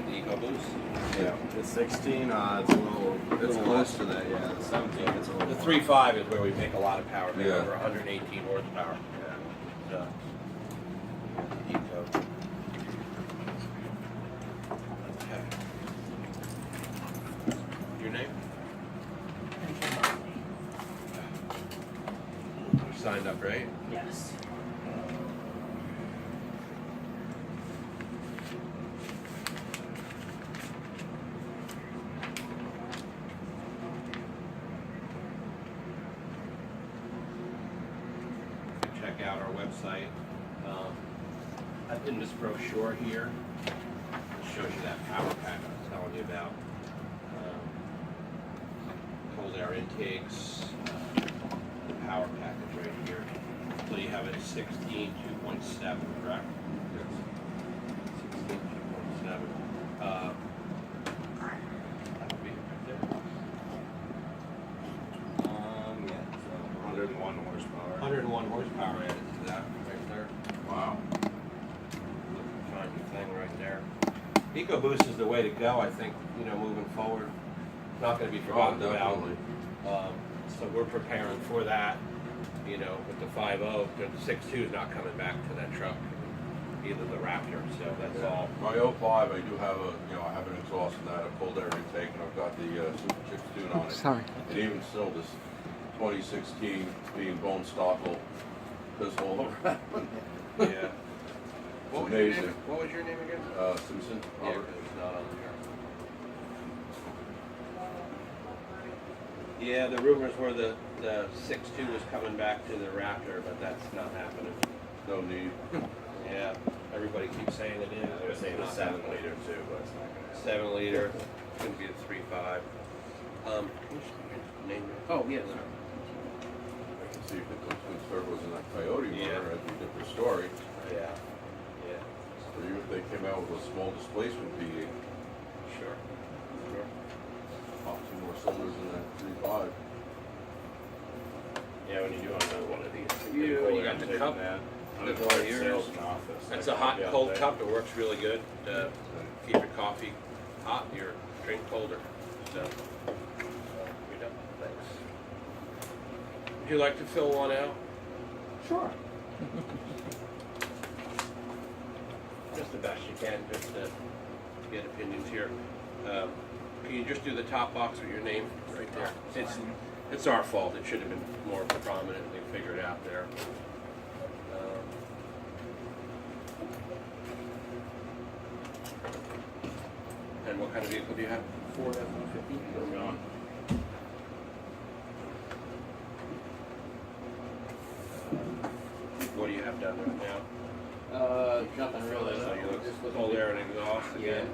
the EcoBoost? Yeah. The 16, it's a little close to that. Yeah. The 17, it's a little. The 3.5 is where we make a lot of power. They Yeah. over 118 horsepower. Yeah. So, Eco. Okay. Your name? You signed up, right? Yes. Check out our website. In this brochure here, it shows you that power pack I was telling you about. Cold air intakes, the power package right here. So you have it 16, 2.7, correct? Yes. 16, 2.7. That would be it right there. Yeah. So 101 horsepower. 101 horsepower added to that right there. Wow. Find your thing right there. EcoBoost is the way to go, I think, moving forward. Not going to be forgotten about. Definitely. So we're preparing for that, with the 5.0. The 6.2 is not coming back to that truck, either the Raptor, so that's all. My 05, I do have I have an exhaust in that, a cold air intake, and I've got the Super Chicks tune on it. Sorry. And even still, this 2016 being bone stockle, this all around. Yeah. What was your amazing. name? What was your name again? Simpson, Yeah, Robert. 'cause it's not on there. Yeah, the rumors were the 6.2 was coming back to the Raptor, but that's not happening. No need. Yeah, everybody keeps saying it is. They're saying It's the not 7 happening. liter too, but it's not gonna. 7 liter. It's going to be a 3.5. What's your name? Oh, yes. I can see if it comes with turbos in that Coyote Yeah. motor, that'd be a different story. Yeah. Yeah. Or even if they came out with a small displacement V8, Sure. Sure. pop 2 more cylinders in that 3.5. Yeah, when you do another one of these. You got the cup? That. The That's like yours. sales in office. That's Like, a hot yeah, and cold they- cup. It works really good to keep your coffee hot and your drink colder. So, you're done. Thanks. Would you like to fill one out? Sure. Just the best you can, just to get opinions here. Can you just do the top box with your name right there? It's our fault. It should have been more prominently figured out there. And what kind of vehicle do you have? Ford F-150. Gone. What do you have down there now? Nothing really. So you look Just looking cold to- air and exhaust Yeah. again.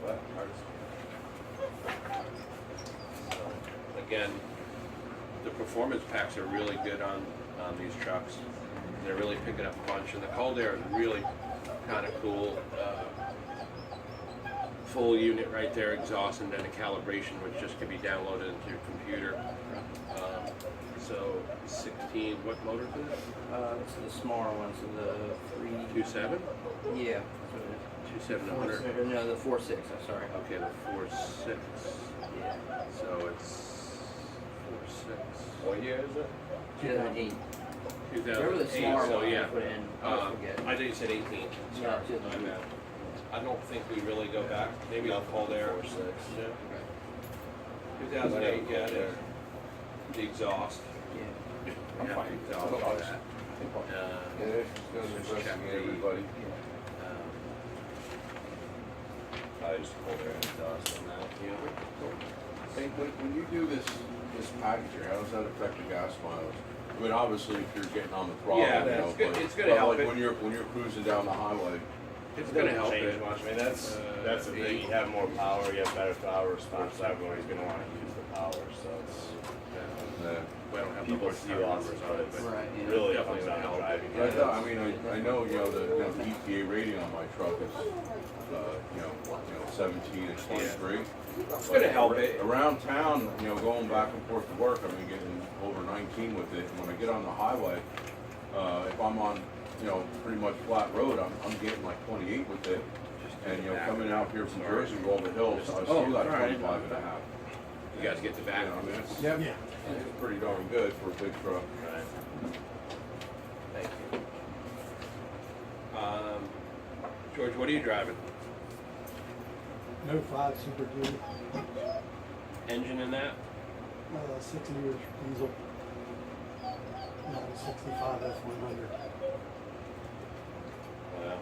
What? Again, the performance packs are really good on these trucks. They're really picking up a bunch, and the cold air is really kind of cool. Full unit right there, exhaust, and then a calibration, which just can be downloaded into your computer. So 16, what motor is it? It's the smaller ones, so the 2.7? Yeah. 2.7 100. No, the 4.6. I'm sorry. Okay, the 4.6. Yeah. So it's 4.6. What year is it? 2008. 2008. Remember the smaller so one yeah. I put in? I forget. I think you said 18. Yeah, 2008. I don't think we really go back. Maybe I'll call there. 4.6. Yeah. 2008, yeah, the exhaust. Yeah. I'm Yeah, fine. exhaust, I'll all buy that. Yeah, it's going to Just check investigate the- everybody. I just pulled their exhaust on that. Hey, when you do this package here, how does that affect the gas mileage? I mean, obviously, if you're getting on the throttle, Yeah, it's good- but, it's gonna help like it. when you're cruising down the highway, It's going to help change it. much. I mean, that's the thing. You have more power. You have better power response. Everybody's going to want to use the power. So it's We don't have people the see horsepower lots numbers of on it, it. but Right. Yeah. Really, it Definitely comes down to help. driving. but I mean, I know the EPA rating on my truck is 17 and 23. it's going to help it. Around town, going back and forth to work, I've been getting over 19 with it. And when I get on the highway, if I'm on you know, pretty much flat road, I'm getting like 28 with it. And, you know, coming out here from Jersey, roll the hills, I see Oh, like all right. 25 and a half. You guys get the back. You know, I mean, it's, Yep. it's pretty darn good for a big truck. Right. Thank you. George, what are you driving? No 5 Super Duty, Engine in that? 6 liters diesel. 65 F100. Wow.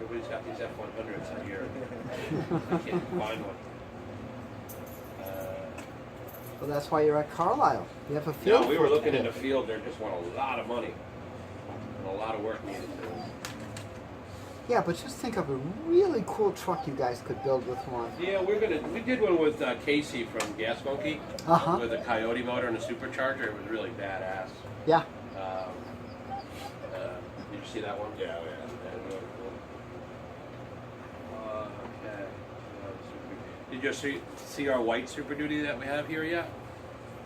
Everybody's got these F-100s out here. I can't find one. Well, that's why you're at Carlisle. You have a field. No, we were for it. looking in a field, there just want a lot of money. And a lot of work needed to. Yeah, but just think of a really cool truck you guys could build with one. Yeah, we did one with Casey from Gas Monkey Uh-huh. with a Coyote motor and a supercharger. It was really badass. Yeah. Did you see that one? Yeah, yeah. Okay. Did you see our white Super Duty that we have here yet?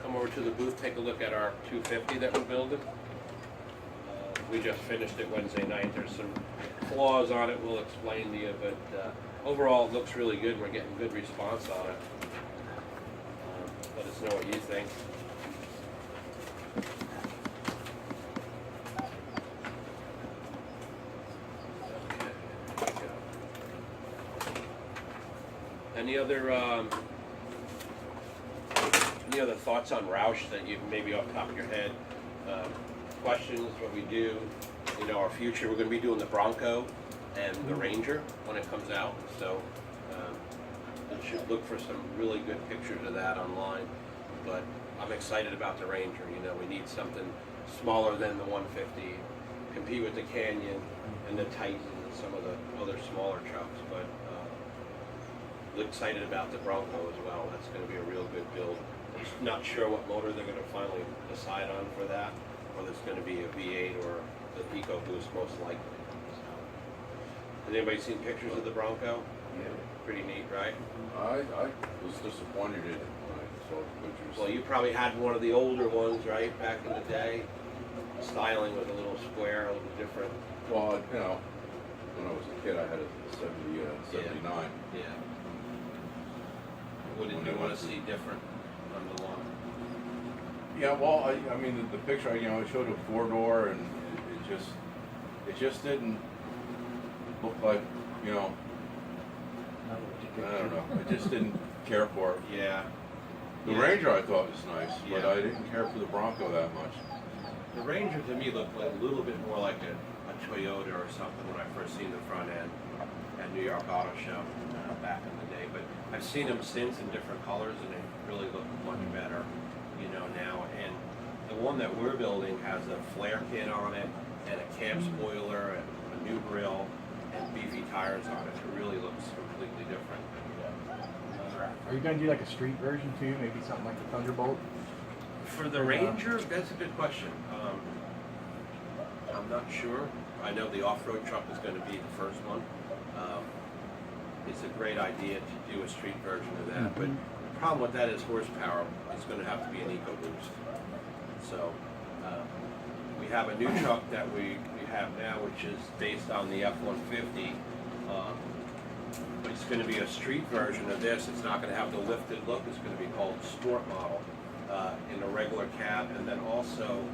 Come over to the booth, take a look at our 250 that we're building. We just finished it Wednesday night. There's some flaws on it we'll explain to you, but overall it looks really good. We're getting good response on it. Let us know what you think. Any other thoughts on Roush that you maybe off the top of your head? Questions, what we do, you know, our future. We're going to be doing the Bronco and the Ranger when it comes out. So you should look for some really good pictures of that online. But I'm excited about the Ranger. You know, we need something smaller than the 150, compete with the Canyon and the Titan and some of the other smaller trucks. But excited about the Bronco as well. That's going to be a real good build. I'm not sure what motor they're going to finally decide on for that, whether it's going to be a V8 or the EcoBoost most likely. So, has anybody seen pictures of the Bronco? Yeah. Pretty neat, right? I was disappointed in it when I saw the pictures. Well, you probably had one of the older ones, right, back in the day? The styling was a little square, a little different. Well, you know, when I was a kid, I had a 79. Yeah. What did you want to see different on the lawn? Yeah, well, I mean, the picture, you know, it showed a 4-door, and it just didn't look like, you know, I don't know, I just didn't care for it. Yeah. The Ranger I thought was nice, but Yeah. I didn't care for the Bronco that much. The Ranger to me looked like a little bit more like a Toyota or something when I first seen the front end at New York Auto Show back in the day. But I've seen them since in different colors, and they really look much better, you know, now. And the one that we're building has a flare kit on it, and a cab spoiler, and a new grill, and beefy tires on it. It really looks completely different. Are you gonna do like a street version too? Maybe something like the Thunderbolt? For the Ranger, that's a good question. I'm not sure. I know the off-road truck is going to be the first one. It's a great idea to do a street version of that, but the problem with that is horsepower. It's going to have to be an EcoBoost. So we have a new truck that we have now, which is based on the F-150. But it's going to be a street version of this. It's not going to have the lifted look. It's going to be called Sport Model in a regular cab, and then also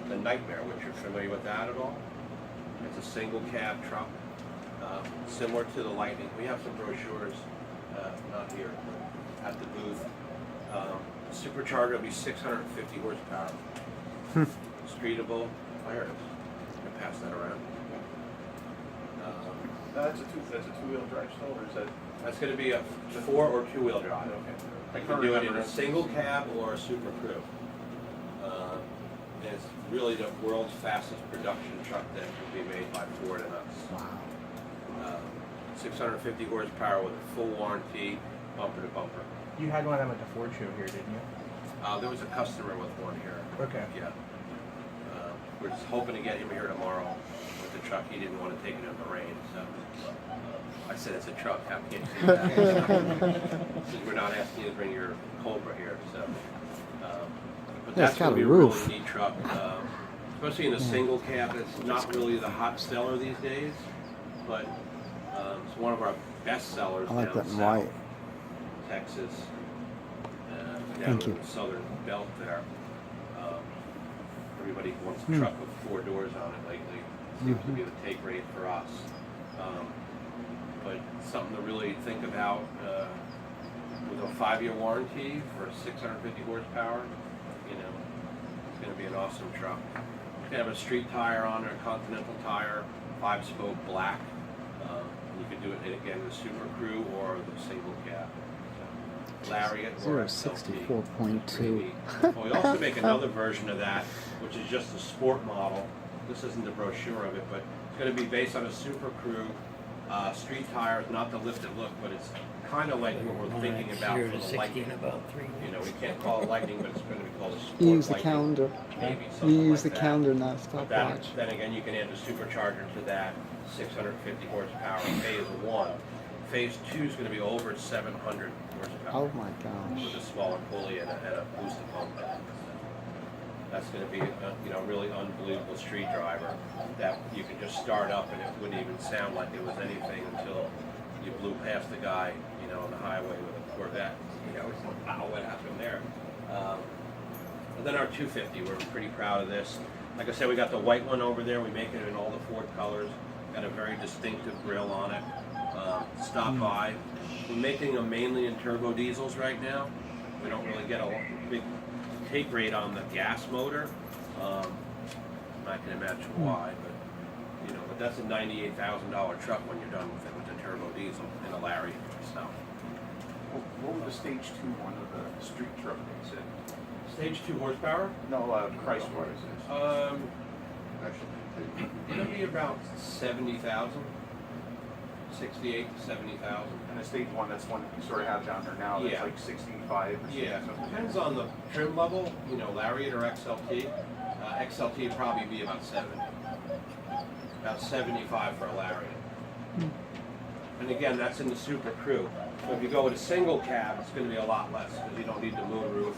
the Nightmare, which you're familiar with that at all? It's a single cab truck, similar to the Lightning. We have some brochures, not here, but at the booth. Supercharger will be 650 horsepower. Streetable. Oh, here it is. I'm going to pass that around. That's a two-wheel drive still, or is that? That's going to be a 4- or 2-wheel drive. Okay. You can do it in a single cab or a super crew. And it's really the world's fastest production truck that can be made by Ford and us. Wow. 650 horsepower with a full warranty, bumper to bumper. You had one of them at the Ford show here, didn't you? There was a customer with one here. Okay. Yeah. We're just hoping to get him here tomorrow with the truck. He didn't want to take it in the rain, so I said it's a truck. How can you say that? Since we're not asking you to bring your Cobra here, so. But Yeah, it's that's going got to be a a roof. really neat truck. especially in a single cab. It's not really the hot seller these days, but it's one of our best sellers I like down that in south, white. Texas, down Thank in you. the southern belt there. Everybody wants a Hmm. truck with 4 doors on it lately. Seems to be the take rate for us. But something to really think about with a 5-year warranty for 650 horsepower. You know, it's going to be an awesome truck. You can have a street tire on there, a Continental tire, 5-spoke black. You could do it again the Super Crew or the single cab. So, Lariat or XLT. 064.2. Well, we also make another version of that, which is just a sport model. This isn't the brochure of it, but it's going to be based on a Super Crew. Street tires, not the lifted look, but it's kind of like what we're thinking about for the Lightning. about 3 You know, we can't call it Lightning, but it's going to be called a sport You use the Lightning, calendar. maybe You something use the like that. calendar, not a But then, stopwatch. then again, you can add the supercharger to that, 650 horsepower, phase 1. Phase 2 is going to be over 700 horsepower. Oh my gosh. With a smaller pulley and a booster pump. That's going to be a really unbelievable street driver that you can just start up and it wouldn't even sound like it was anything until you blew past the guy, on the highway with a Corvette. It's like, wow, what happened there? And then our 250, we're pretty proud of this. Like I said, we got the white one over there. We make it in all the Ford colors. Got a very distinctive grille on it. Stop by. We're making them mainly in turbo diesels right now. We don't really get a big take rate on the gas motor. I can imagine why, but that's a $98,000 truck when you're done with it with the turbo diesel and a Lariat stuff. What would the stage 2 one of the street truck be said? Stage 2 horsepower? No, Chrysler is. It'll be about 70,000, 68 to 70,000. And the stage 1, that's one you sort of have down there now, that's Yeah. like 65 or Yeah, something. depends on the trim level, Lariat or XLT. XLT would probably be about 70. About 75 for a Lariat. And again, that's in the Super Crew. So if you go with a single cab, it's going to be a lot less because you don't need the moonroof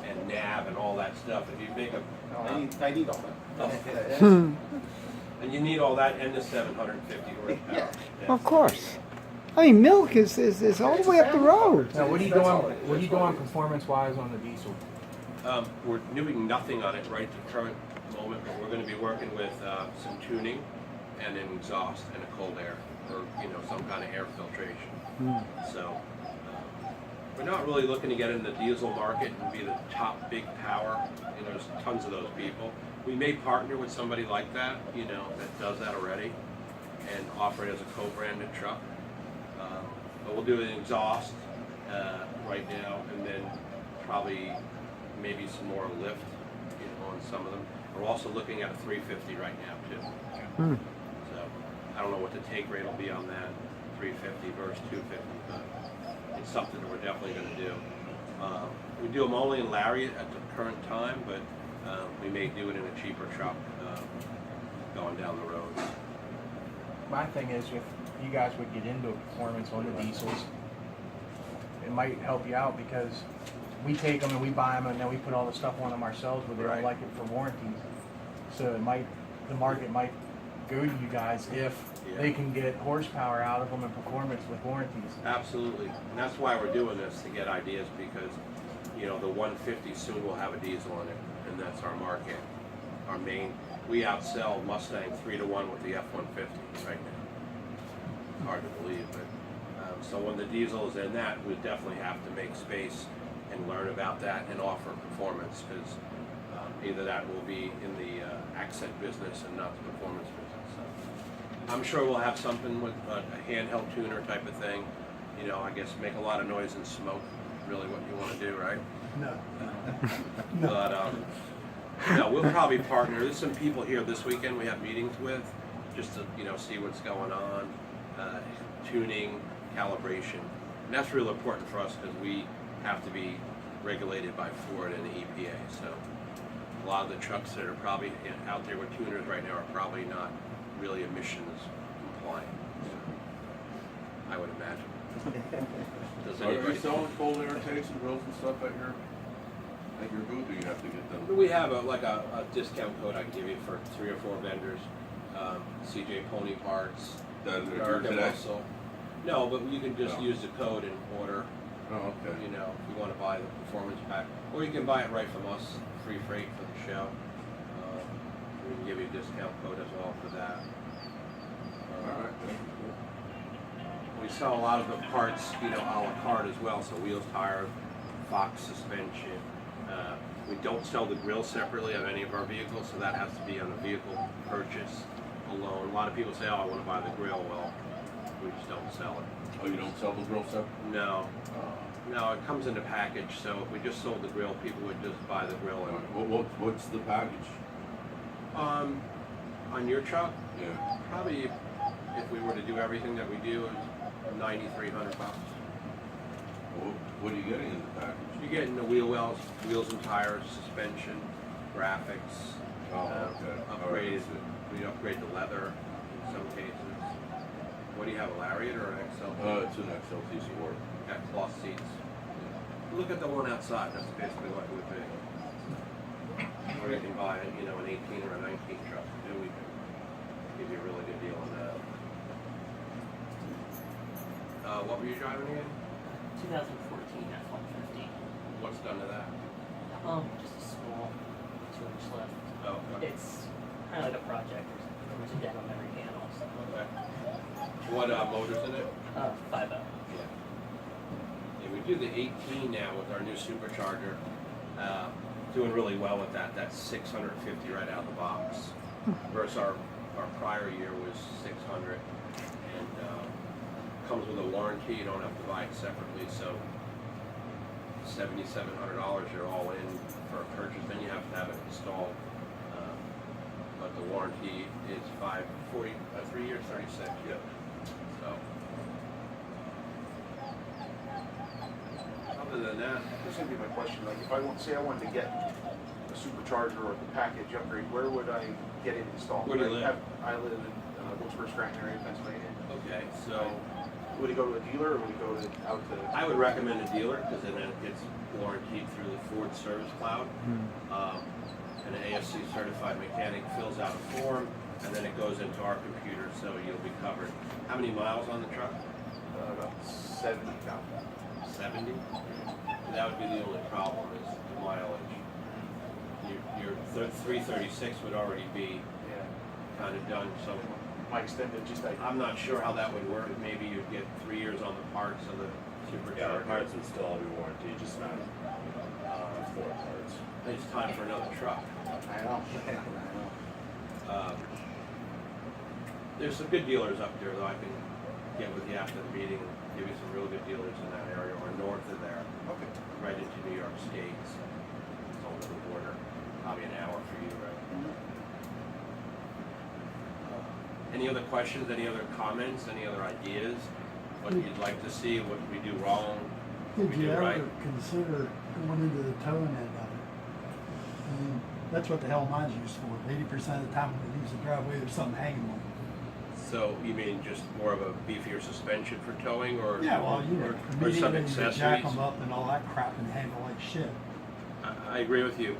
and nav and all that stuff. If you make a No, I need all that. and you need all that and the 750 horsepower. Yeah. Yeah. Of course. I mean, milk is all the way up the road. Now, what are you doing performance-wise on the diesel? We're doing nothing on it right at the current moment, but we're going to be working with some tuning and an exhaust and a cold air or some kind of air filtration. So we're not really looking to get in the diesel market and be the top big power. There's tons of those people. We may partner with somebody like that, that does that already and offer it as a co-branded truck. But we'll do an exhaust right now and then probably maybe some more lift on some of them. We're also looking at a 350 right now too. So I don't know what the take rate will be on that 350 versus 250, but it's something that we're definitely going to do. We do them only in Lariat at the current time, but we may do it in a cheaper truck going down the road. My thing is, if you guys would get into performance on the diesels, it might help you out because we take them and we buy them and then we put all the stuff on them ourselves, but they don't Right. like it for warranties. So the market might go to you guys if they can get horsepower out of them and performance with warranties. Absolutely, and that's why we're doing this, to get ideas, because the 150 soon will have a diesel in it, and that's our market. Our main, we outsell Mustang 3-1 with the F-150 right now. Hard to believe, but so when the diesel is in that, we definitely have to make space and learn about that and offer performance, because either that will be in the accent business and not the performance business. So I'm sure we'll have something with a handheld tuner type of thing. I guess make a lot of noise and smoke. Really, what you want to do, right? No. But we'll probably partner. There's some people here this weekend we have meetings with, just to see what's going on, tuning, calibration, and that's real important for us because we have to be regulated by Ford and the EPA. So a lot of the trucks that are probably out there with tuners right now are probably not really emissions compliant. I would imagine. Does Are you anybody? selling cold air tanks and grills and stuff at your at your booth, or you have to get them? We have a discount code I can give you for 3 or 4 vendors. CJ Pony Parts, That are here American today? Muscle. No, but you can just No. use the code and order, Oh, okay. you know, if you want to buy the performance pack. Or you can buy it right from us, free freight for the show. We can give you a discount code as well for that. All right, then. We sell a lot of the parts, you know, a la carte as well. So wheels, tires, Fox suspension. We don't sell the grill separately on any of our vehicles, so that has to be on a vehicle purchase alone. A lot of people say, "Oh, I want to buy the grill." Well, we just don't sell it. Oh, you don't sell the grill set? No, no, it comes in a package. So if we just sold the grill, people would just buy the grill. And What's the package? on your truck, Yeah. probably if we were to do everything that we do, is $9,300. What are you getting in the package? You're getting the wheels and tires, suspension, graphics, Oh, okay. upgraded. All right. We upgrade the leather in some cases. What do you have, a Lariat or an XL? It's an XLT Sport. Got cloth seats. Look at the one outside. That's basically what it would be. Or you can buy, you know, an 18 or a 19 truck. And we can give you a really good deal on that. What were you driving again? 2014 F-150. What's done to that? Just a small 2-inch lift. Oh, okay. It's kind of like a project. There's a dent on every panel. So. Okay. What motor's in it? 5.0. Yeah. Yeah, we do the 18 now with our new supercharger. Doing really well with that. That's 650 right out of the box. Versus our prior year was 600. And comes with a warranty. You don't have to buy it separately. So $7,700 you're all in for a purchase. Then you have to have it installed. But the warranty is 3 years, 36. Yeah. So. Other than that, This is gonna be my question, like, if I want, say I wanted to get a supercharger or the package upgrade, where would I get it installed? Where do you live? I live in Wilkesboro, Scranton area, Pennsylvania. okay, so Would it go to a dealer or would it go out to? I would recommend a dealer because then it gets warranted through the Ford Service Cloud. An ASC certified mechanic fills out a form and then it goes into our computer, so you'll be covered. How many miles on the truck? About 70,000. 70? That would be the only problem is the mileage. Your 336 would already be Yeah. kind of done, so My extended, just like, I'm not sure how that would work. Maybe you'd get 3 years on the parts of the Yeah, the supercharger. parts would still all be warranty, just not 4 parts. It's time for another truck. I know. There's some good dealers up there though. I can get with you after the meeting and give you some real good dealers in that area or north of there, okay. right into New York State. So it's over the border, probably an hour for you, right? Any other questions? Any other comments? Any other ideas? What you'd like to see? What we do wrong? What Did we you do ever right? consider going into the towing end of it? I mean, that's what the hell mine's used for. 80% of the time when I use the driveway, there's something hanging on it. So you mean just more of a beefier suspension for towing, or Yeah, well, you know, or some immediately you jack accessories? them up and all that crap and handle like shit. I agree with you.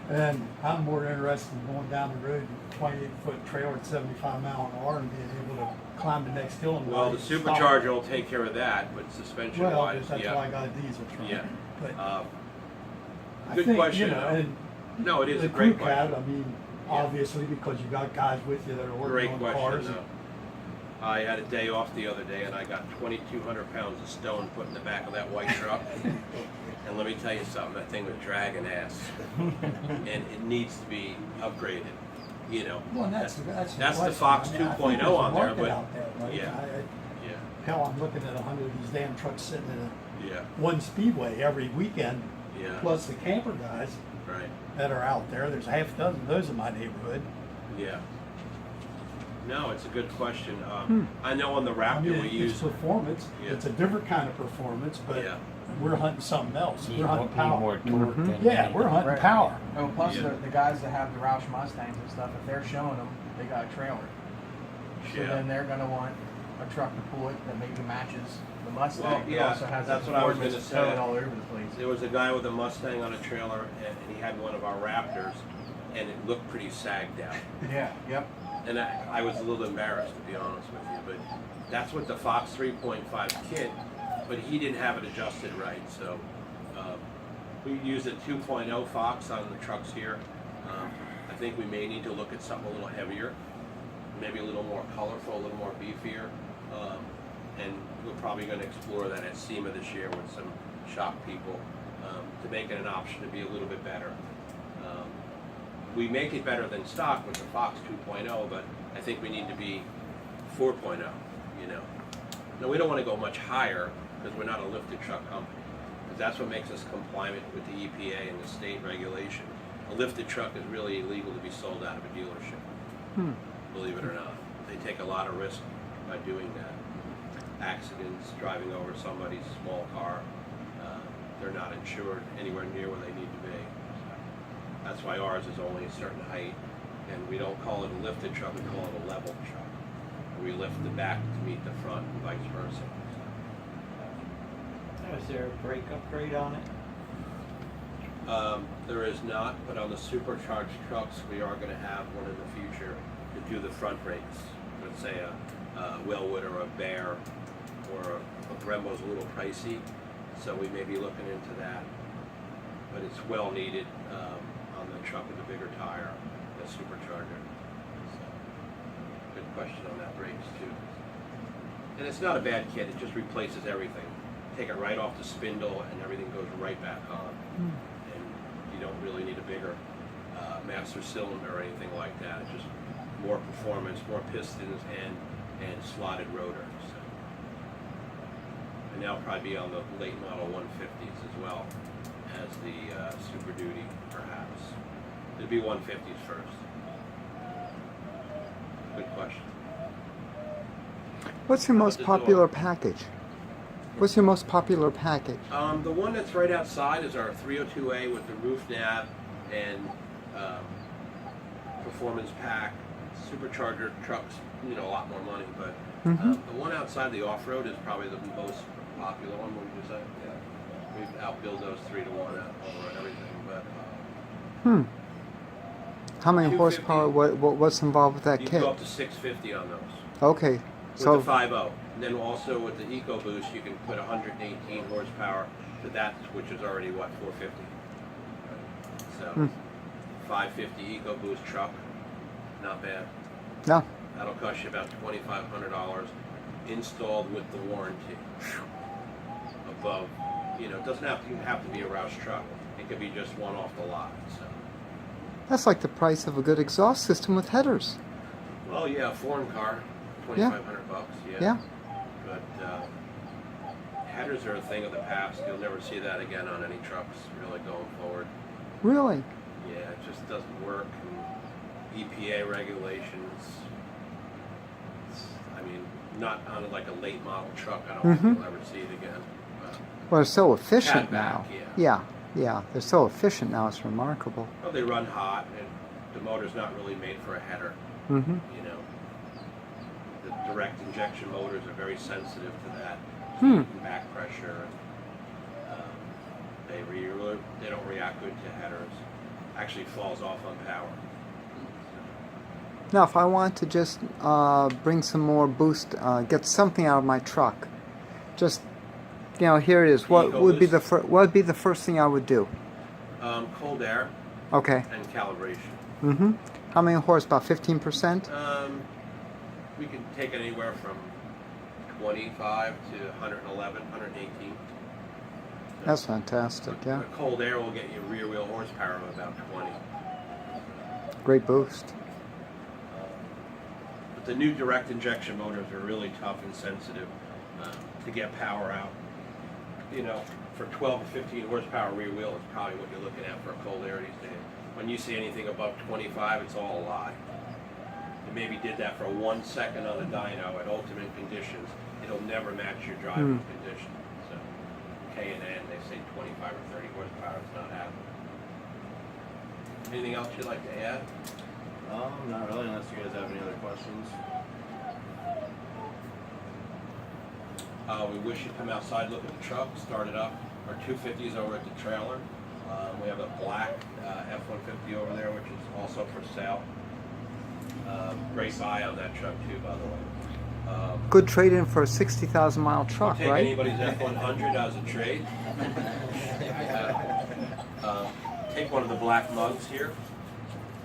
And I'm more interested in going down the road, 28-foot trailer at 75 mile an hour and being able to climb the next hill and Well, the not even supercharger stop. will take care of that, but suspension Well, wise, that's yeah. why I got a diesel truck. Yeah. But I Good think, question, you know, though. and No, it is the a great crew cab, question. I mean, Yeah. obviously because you got guys with you that are Great working on question, cars. though. I had a day off the other day and I got 2,200 pounds of stone put in the back of that white truck. And let me tell you something, that thing was dragging ass. And it needs to be upgraded, you know. Well, and that's the question. Fox I mean, I think 2.0 there's a on there, market but out there, right? yeah. Yeah, Hell, I'm looking at 100 of these damn trucks sitting in yeah, one speedway every weekend, yeah, plus the camper guys right, that are out there. There's a half dozen of those in my neighborhood. yeah. No, it's a good question. I know on the I Raptor mean, we it's use, performance. Yeah. It's a different kind of performance, but yeah, we're hunting something else. Need We're hunting more power. torque than Yeah, anything. we're hunting Right. power. Oh, plus Yeah. the guys that have the Roush Mustangs and stuff, if they're showing them, they got a trailer. So yeah. then they're gonna want a truck to pull it that maybe matches the Mustang. Well, It yeah, also has that's the what I was Ford gonna that's say. towing all over the place. There was a guy with a Mustang on a trailer, and he had one of our Raptors, and it looked pretty sagged out. Yeah, yep. And I was a little embarrassed, to be honest with you, but that's what the Fox 3.5 kit, but he didn't have it adjusted right, so we used a 2.0 Fox on the trucks here. I think we may need to look at something a little heavier, maybe a little more colorful, a little more beefier, and we're probably going to explore that at SEMA this year with some shop people to make it an option to be a little bit better. We make it better than stock with the Fox 2.0, but I think we need to be 4.0, you know. Now, we don't want to go much higher because we're not a lifted truck company. Because that's what makes us compliant with the EPA and the state regulation. A lifted truck is really illegal to be sold out of a dealership, believe it or not. They take a lot of risk by doing that. Accidents, driving over somebody's small car, they're not insured anywhere near where they need to be. That's why ours is only a certain height, and we don't call it a lifted truck, we call it a level truck. We lift the back to meet the front and vice versa. Is there a brake upgrade on it? There is not, but on the supercharged trucks, we are going to have one in the future to do the front brakes. Let's say a Wellwood or a Bear or a Brembo's a little pricey, so we may be looking into that. But it's well needed on the truck with a bigger tire, the supercharger. So, good question on that brakes too. And it's not a bad kit, it just replaces everything. Take it right off the spindle and everything goes right back on. And you don't really need a bigger master cylinder or anything like that. It's just more performance, more pistons and slotted rotor. So. And that'll probably be on the late model 150s as well as the Super Duty, perhaps. It'd be 150s first. Good question. What's your most the popular door. package? What's your most popular package? The one that's right outside is our 302A with the roof nav and performance pack. Supercharger trucks, you know, a lot more money, but the one outside the off-road is probably the most popular one. What would you say? Yeah. We've outbilled those 3-to-1 over everything, but How many 250. horsepower? What's involved with that you kit? can go up to 650 on those. Okay, With so the 5.0. And then also with the EcoBoost, you can put 118 horsepower to that, which is already, what, 450? So, 550 EcoBoost truck, not bad. no, That'll cost you about $2,500 installed with the warranty. Above, you know, it doesn't have to be a Roush truck. It could be just one off the lot. So, that's like the price of a good exhaust system with headers. well, yeah, a foreign car, Yeah. $2,500. Yeah. But headers are a thing of the past. You'll never see that again on any trucks really going forward. Really? Yeah, it just doesn't work. And EPA regulations. I mean, not on like a late model truck. I don't think you'll ever see it again. Well, they're so efficient Catback, now. yeah. Yeah, they're so efficient now. It's remarkable. Well, they run hot, and the motor's not really made for a header. Mm-hmm. You know, the direct injection motors are very sensitive to that Hmm. heat and back pressure. And, they don't react good to headers. Actually, falls off on power. Now, if I want to just bring some more boost, get something out of my truck, just here it is. What would be the what would be the first thing I would do? Cold air Okay. and calibration. Mm-hmm. How many horse? About 15%. We can take it anywhere from 25 to 111, 118. That's fantastic. Yeah. The cold air will get you rear wheel horsepower of about 20. Great boost. But the new direct injection motors are really tough and sensitive to get power out. You know, for 12 to 15 horsepower rear wheel is probably what you're looking at for a cold air these days. When you see anything above 25, it's all a lie. They maybe did that for 1 second on the dyno at ultimate conditions. It'll never match your driving condition. So K&N, they say 25 or 30 horsepower. It's not happening. Anything else you'd like to add? Not really, unless you guys have any other questions. We wish you'd come outside, look at the truck, start it up. Our 250 is over at the trailer. We have a black F-150 over there, which is also for sale. Great buy on that truck too, by the way. Good trade-in for a 60,000-mile truck, Take right? anybody's F-100 as a trade. Take one of the black mugs here.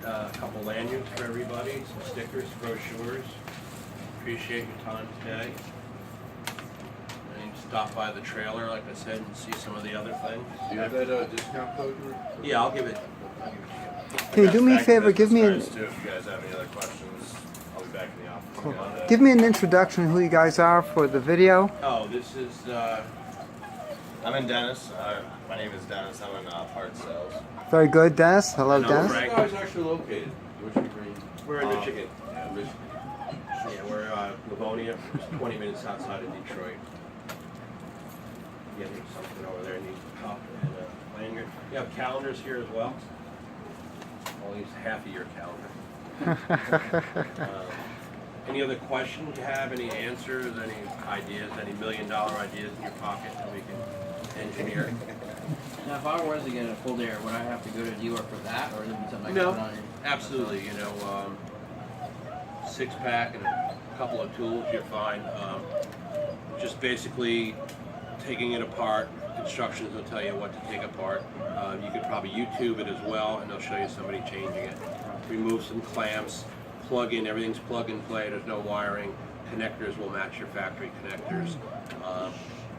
A couple lanyards for everybody, some stickers, brochures. Appreciate your time today. And stop by the trailer, like I said, and see some of the other things. Do you have that discount code? Yeah, I'll give it. Can you do me a favor? Give me an, If you guys have any other questions, I'll be back in the office. cool. Give me an introduction of who you guys are for the video. Oh, this is. I'm in Dennis. My name is Dennis. I'm in parts sales. Very good, Dennis. Hello, No, Dennis. Frank. Where are you guys actually located? Michigan Green. We're in Michigan. Yeah, Michigan. Yeah, we're Livonia, just 20 minutes outside of Detroit. Yeah, there's something over there. Need a cup and a lanyard. You have calendars here as well. At least half of your calendar. Any other questions you have? Any answers? Any ideas? Any $1 million ideas in your pocket that we can engineer? Now, if I was to get a full dare, would I have to go to a dealer for that, or would it be something I could No, put on your... absolutely. You know, 6-pack and a couple of tools, you're fine. Just basically taking it apart. Instructions will tell you what to take apart. You could probably YouTube it as well, and they'll show you somebody changing it. Remove some clamps, plug in. Everything's plug and play. There's no wiring. Connectors will match your factory connectors.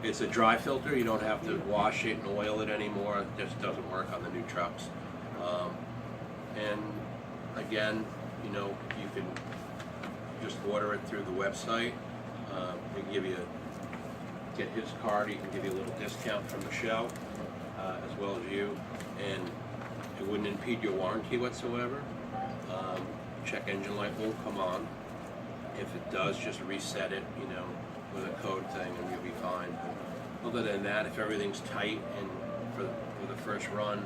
It's a dry filter. You don't have to wash it and oil it anymore. It just doesn't work on the new trucks. And again, you know, you can just order it through the website. We can get his card. He can give you a little discount from the show, as well as you, and it wouldn't impede your warranty whatsoever. Check engine light won't come on. If it does, just reset it, you know, with a code thing, and you'll be fine. But other than that, if everything's tight and for the first run,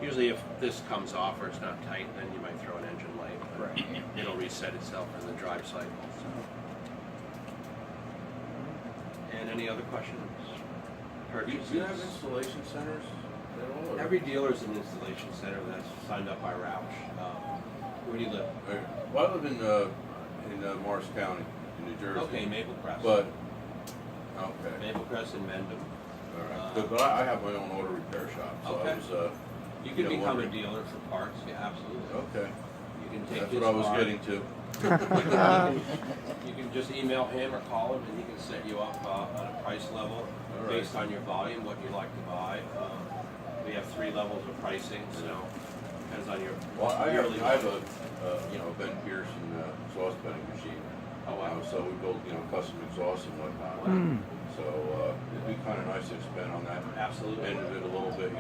usually if this comes off or it's not tight, then you might throw an engine light. But it'll reset itself in the drive cycle. So. And any other questions? Purchases? Do you have installation centers at all? or- Every dealer is an installation center that's signed up by Roush. Where do you live? Well, I live in Morris County, in New Jersey. Okay, Maple Crest. But, okay. Maple Crest and Mendham. All right. But I have my own auto repair shop, so Okay. I was, You can Yeah, become a wondering. dealer for parts. Yeah, absolutely. okay. You can take That's his what I was card. getting to. You can just email him or call him, and he can set you up on a price level right. based on your volume, what you like to buy. We have 3 levels of pricing, so depends on your Well, I yearly. have a, Ben Pearson exhaust bedding machine. Oh, wow. So we build, custom exhausts and whatnot. So, it'd be kind of nice to expand on that Absolutely. end of it a little bit,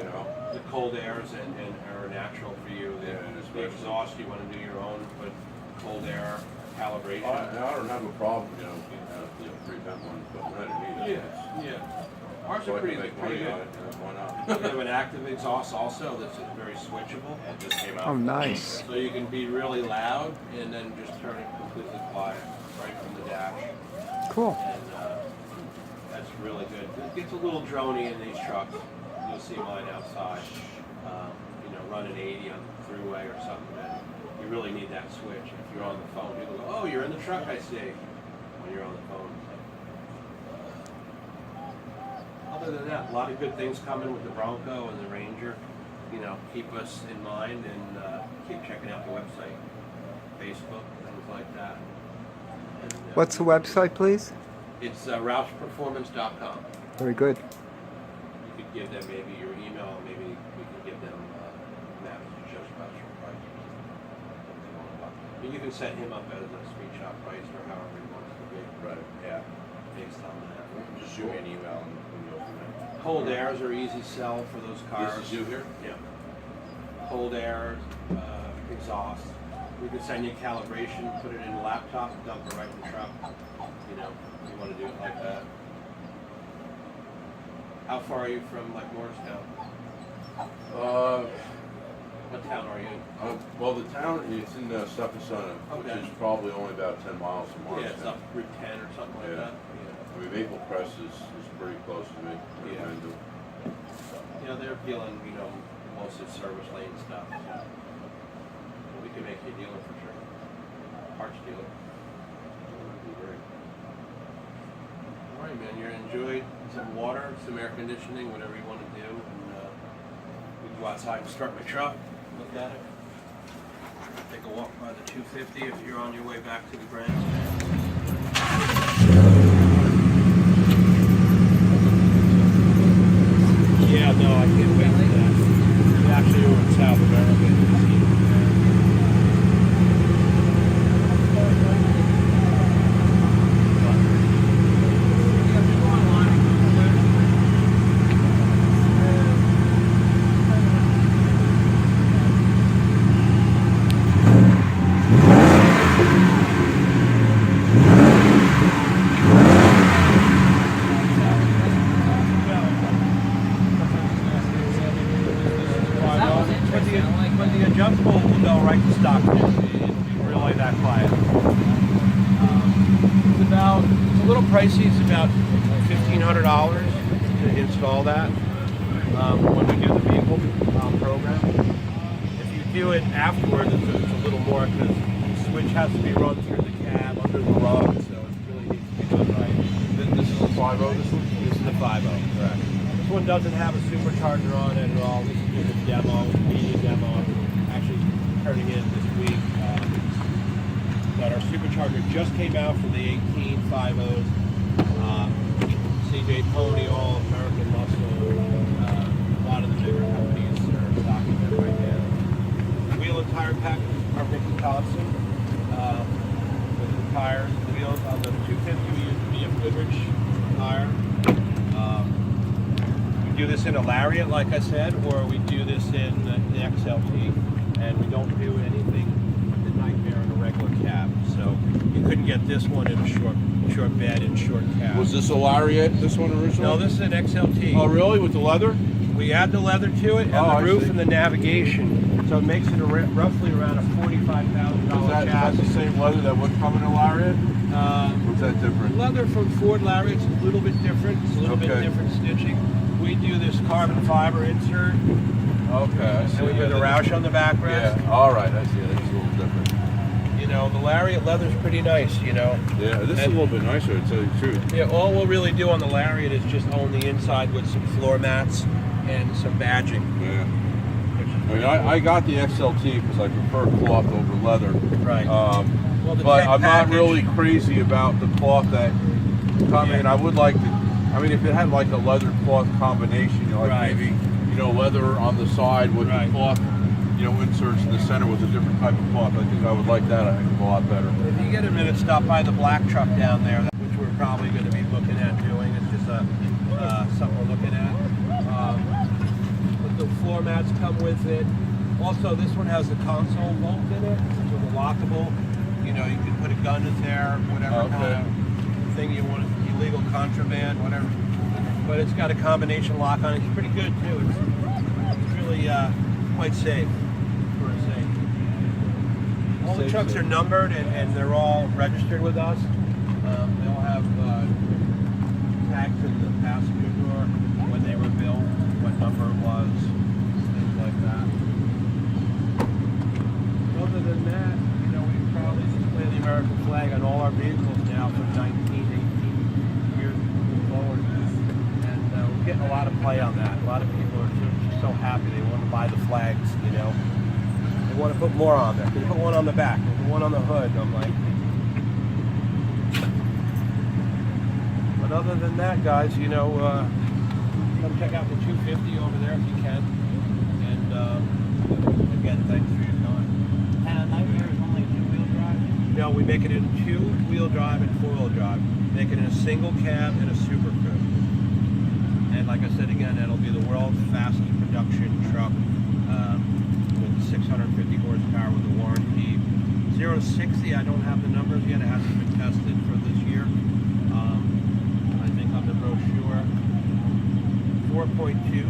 The cold airs and are natural for you. Yeah, and The especially- exhaust, you want to do your own, but cold air calibration. I don't have a problem, prevent one, but when I need it. Yeah. Ours So are I can pretty make good. money on it, why not? We have an active exhaust also that's very switchable. It just came out. Oh, nice. So you can be really loud and then just turn it completely quiet right from the dash. Cool. And that's really good. It gets a little droney in these trucks. You'll see mine outside. Running 80 on the throughway or something. And you really need that switch. If you're on the phone, people go, "Oh, you're in the truck, I see." When you're on the phone. Other than that, a lot of good things coming with the Bronco and the Ranger. Keep us in mind and keep checking out the website, Facebook, things like that. And, What's the website, please? It's RoushPerformance.com. Very good. You could give them maybe your email, maybe we can give them maps to show special prices. And you can set him up as a screenshot price or however he wants to be. Right, yeah. Based on that. Just shoot me an email and we can go from there. Cold airs are easy sell for those cars. This is you here? Yeah. Cold air, exhaust. We could send you calibration, put it in a laptop, dump it right in the truck. You want to do it like that. How far are you from Morristown? What town are you in? Well, the town, it's in Stephenson, which Okay. is probably only about 10 miles from Yeah, it's Morristown. up Route 10 or something like Yeah. that. I mean, Maple Crest is pretty close to me. Yeah. They're appealing, most of the service lane stuff. So. We can make you a dealer for sure. Parts dealer. That'd be great. All right, man. You enjoyed some water, some air conditioning, whatever you want to do, and we can go outside and start my truck. Look at it. Take a walk by the 250 if you're on your way back to the grandstand. Yeah, no, I can't wait for that. Actually, over in South America. But the adjustable will go right to stock. It'll be really that quiet. It's a little pricey. It's about $1,500 to install that when we do the vehicle program. If you do it afterwards, it's a little more because the switch has to be run through the cab under the rug, so it really needs to be done right. This is a 5.0, this one? This is the 5.0, correct. This one doesn't have a supercharger on it at all. This is just a demo, media demo. Actually turning in this week. But our supercharger just came out for the 18 5.0s. CJ Pony, All American Muscle. A lot of the bigger companies are stocking them right now. Wheel and tire package are Mickey Collison. With the tires, the wheels on the 250 we use BF Goodrich tire. We do this in a Lariat, like I said, or we do this in the XLT, and we don't do anything with the Nightmare in a regular cab. So you couldn't get this one in a short bed and short cab. Was this a Lariat, this one originally? No, this is an XLT. Oh, really? With the leather? We add the leather to it and the roof and the navigation, so it makes it roughly around a $45,000 Is that the same leather that would come in a Lariat? What's that different? Leather from Ford Lariat's a little bit different. It's a little bit different stitching. We do this carbon fiber insert. Okay, I see. And we do the Roush on the backrest. Yeah, all right, I see. That's a little different. The Lariat leather's pretty nice, Yeah, this is a little bit nicer, to tell you the truth. Yeah, all we'll really do on the Lariat is just own the inside with some floor mats and some badging. Yeah. I mean, I got the XLT because I prefer cloth over leather. Right. But I'm not really crazy about the cloth that. I mean, I would like to. I mean, if it had like a leather cloth combination, maybe leather on the side with the cloth, inserts in the center with a different type of cloth. I think I would like that. I think a lot better. If you get a minute, stop by the black truck down there, which we're probably going to be looking at doing. It's just something we're looking at. But the floor mats come with it. Also, this one has a console bolt in it, which is lockable. You can put a gun in there, whatever kind of thing you want, illegal contraband, whatever. But it's got a combination lock on it. It's pretty good too. It's really quite safe. All the trucks are numbered and they're all registered with us. They all have tags in the passenger door, when they were built, what number it was, things like that. Other than that, we probably display the American flag on all our vehicles now for 19, 18 years moving forward. And we're getting a lot of play on that. A lot of people are just so happy they want to buy the flags, They want to put more on there. They put one on the back, they put one on the hood. I'm like, but other than that, guys, come check out the 250 over there if you can. And again, thanks for your time. Nightmare is only 2-wheel drive? No, we make it in 2-wheel drive and 4-wheel drive. Make it in a single cab and a super coupe. And like I said again, that'll be the world's fastest production truck. 650 horsepower with a warranty. 0 to 60, I don't have the numbers yet. It hasn't been tested for this year. I think on the brochure, 4.2.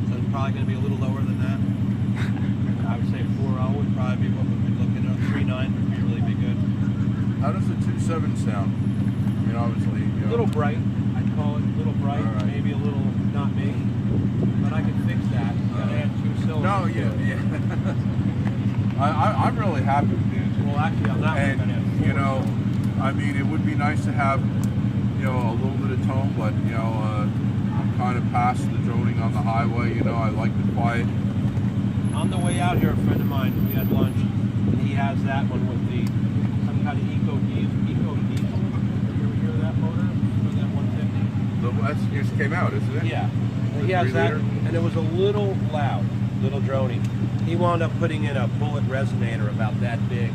So it's probably going to be a little lower than that. I would say 4.0 would probably be what we'd be looking at. 3.9 would really be good. How does the 2.7 sound? I mean, obviously, you A know. little bright, I'd call it a little bright, All right. maybe a little not me, but I can fix that. You gotta add 2 cylinders. No, to it. yeah. I'm really happy with it. Well, actually, on that one, And, I'm gonna have 4 you know, cylinders. I mean, it would be nice to have, you know, a little bit of tone, but, you know, I'm kind of past the droning on the highway, you know, I like the quiet. On the way out here, a friend of mine, we had lunch, and he has that one with the some kind of eco diesel. You ever hear of that motor? Or that 150? That just came out, isn't it? Yeah. The He has 3 that, liter? and it was a little loud, little drony. He wound up putting in a bullet resonator about that big,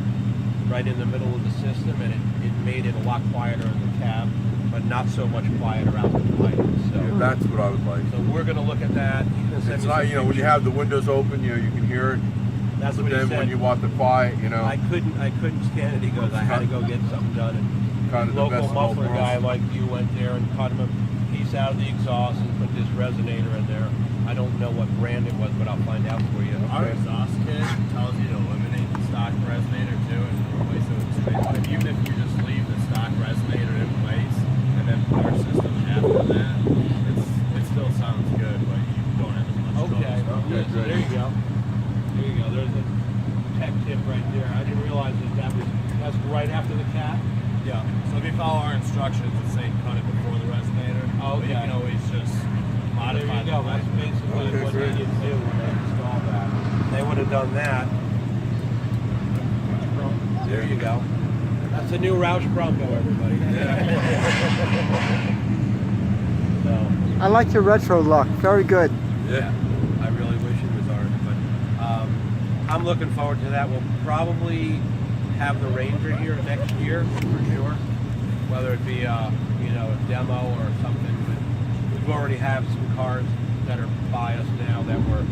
right in the middle of the system, and it made it a lot quieter in the cab, but not so much quieter out behind. So, Yeah, that's what I would like. so we're gonna look at that. He's gonna send It's me not, some you know, when you pictures. have the windows open, you know, you can hear it. That's But what he then said. when you want the quiet, you know, I couldn't stand it. He goes, I had to go get something done. And kind of the local best of both muffler worlds. guy like you went there and cut him a piece out of the exhaust and put this resonator in there. I don't know what brand it was, but I'll find out for you. Our exhaust kit tells you to eliminate the stock resonator too and replace it with a straight line. Even if you just leave the stock resonator in place and then put our system after that, it still sounds good, but you don't have as much Okay. tone. Okay, So great. there you go. There you go. There's a tech tip right there. I didn't realize that's right after the cat. Yeah. So if you follow our instructions, it's saying cut it before the resonator. Oh, But you okay. can always just There modify you go. the That's basically Okay, what great. they did do when they installed that. They would have done that. There you go. That's a new Roush Bronco, everybody. So, I like your retro look. Very good. yeah, I really wish it was ours, but I'm looking forward to that. We'll probably have the Ranger here next year for sure, whether it be a demo or something. But we've already have some cars that are by us now that were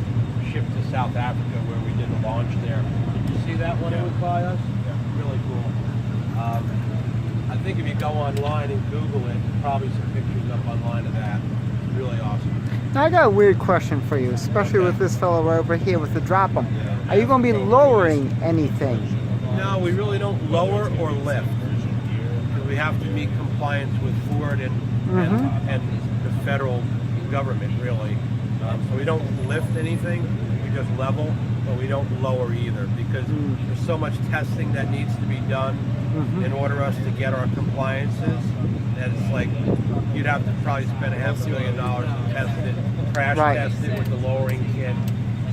shipped to South Africa where we did a launch there. Did you see that one that was by us? Yeah. Really cool. I think if you go online and Google it, probably some pictures up online of that. Really awesome. Now I got a weird question for you, especially with this fellow over here with the drop 'em. Are you going to be lowering anything? No, we really don't lower or lift. Because we have to meet compliance with Ford and the federal government, really. So we don't lift anything, we just level, but we don't lower either because there's so much testing that needs to be done in order us to get our compliances. And it's like you'd have to probably spend $500,000 to test it, crash Right. test it with the lowering kit.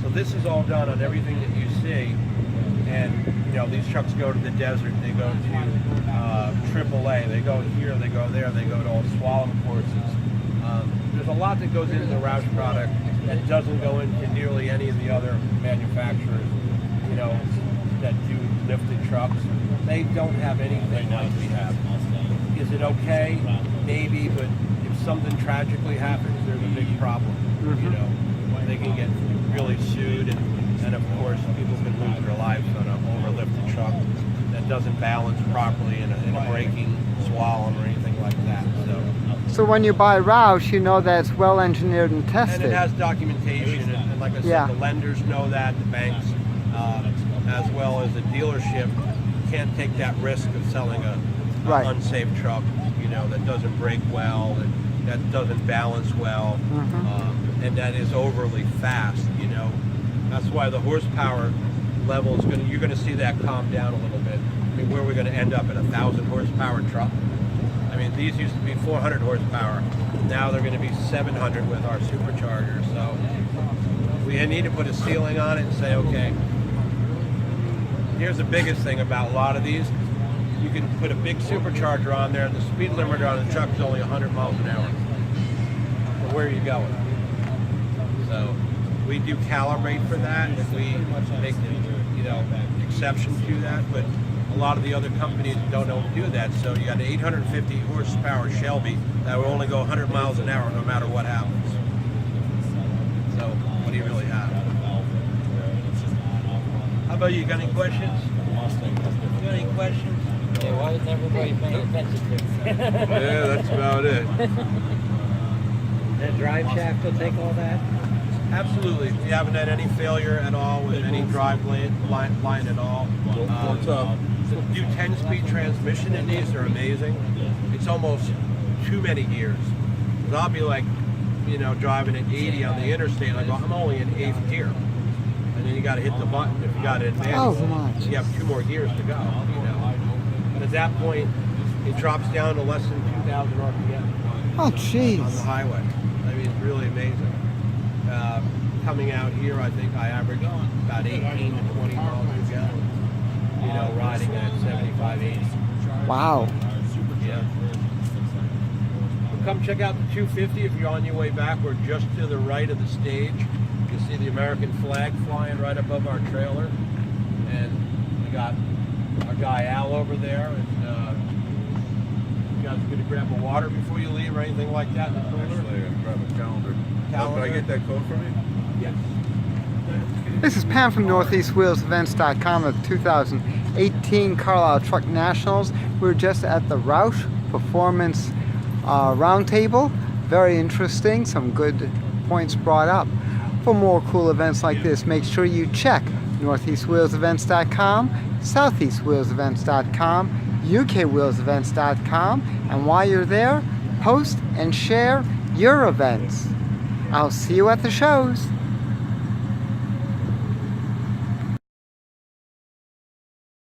So this is all done on everything that you see. And these trucks go to the desert, they go to AAA, they go here, they go there, they go to all slalom courses. There's a lot that goes into the Roush product that doesn't go into nearly any of the other manufacturers, that do lifted trucks. They don't have anything like we have. Is it okay? Maybe, but if something tragically happens, there's a big problem. They can get really sued, and of course, people can lose their lives on an overlifted truck that doesn't balance properly in a braking slalom or anything like that. So when you buy Roush, you know that it's well engineered and And tested. it has documentation, and like I said, Yeah. the lenders know that, the banks, as well as the dealership can't take that risk of selling a Right. unsafe truck, that doesn't brake well, that doesn't balance well, and that is overly fast. That's why the horsepower level is you're gonna see that calm down a little bit. I mean, where are we gonna end up at 1,000 horsepower truck? I mean, these used to be 400 horsepower. Now they're going to be 700 with our supercharger. So we need to put a ceiling on it and say, okay, here's the biggest thing about a lot of these. You can put a big supercharger on there and the speed limiter on the truck is only 100 miles an hour. Well, where are you going? So we do calibrate for that and we make exceptions to that, but a lot of the other companies don't do that. So you got an 850 horsepower Shelby that will only go 100 miles an hour no matter what happens. So what do you really have? How about you? Got any questions? You got any questions? Yeah, why isn't everybody paying attention to? Yeah, that's about it. That drive shaft will take all that? Absolutely. We haven't had any failure at all with any drive line at all. What's up? The new 10-speed transmission in these are amazing. It it's almost too many gears. 'Cause I'll be like, you know, driving at 80 on the interstate, I go, I'm only in 8th gear. And then you got to hit the button if you got it advanced. Oh, my. You have 2 more gears to go, you know. But at that point, it drops down to less than 2,000 RPM. Oh, On the jeez. highway. I mean, it's really amazing. Coming out here, I think I average about 18 to 20 miles per gallon. You know, riding at 75, 80. Wow. Yeah. Well, come check out the 250 if you're on your way back. We're just to the right of the stage. You see the American flag flying right above our trailer. And we got our guy Al over there. And you guys are going to grab a water before you leave or anything like that in the cooler? Actually, I grab a calendar. Calendar. Can I get that code from you? Yes. This is Pam from NortheastWheelsEvents.com of 2018 Carlisle Truck Nationals. We're just at the Roush Performance Roundtable. Very interesting, some good points brought up. For more cool events like this, make sure you check NortheastWheelsEvents.com, SoutheastWheelsEvents.com, UKWheelsEvents.com, and while you're there, post and share your events. I'll see you at the shows.